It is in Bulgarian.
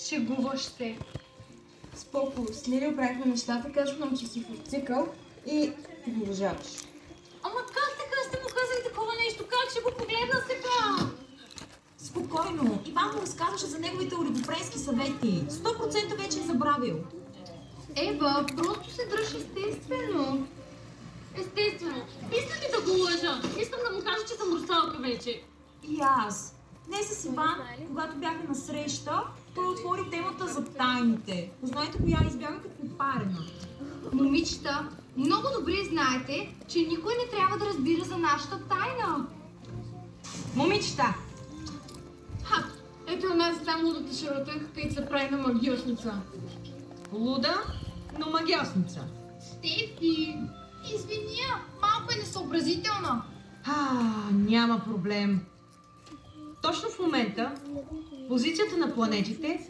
Шегуваш се. Споко, с Лили оправихме нещата, казахме, че си в цикъл и го уважаваш. Ама как така сте му казали такова нещо? Как ще го погледна сега? Спокойно. Иван му разказваше за неговите олигофренски съвети. 100% вече е забравил. Ева, просто се дръж естествено. Естествено. Искам ли да го лъжа? Искам да му кажа, че съм русалка вече. И аз. Днес с Иван, когато бяхме на среща, той отвори темата за тайните. Знаете коя избяга като парена. Момичета, много добре знаете, че никой не трябва да разбира за нашата тайна. Момичета! Ха, ето една там лудата шарлатанка, където се прави на магиосница. Луда, но магиосница. Стефи, извини, малко е несъобразителна. Няма проблем. Точно в момента позицията на планетите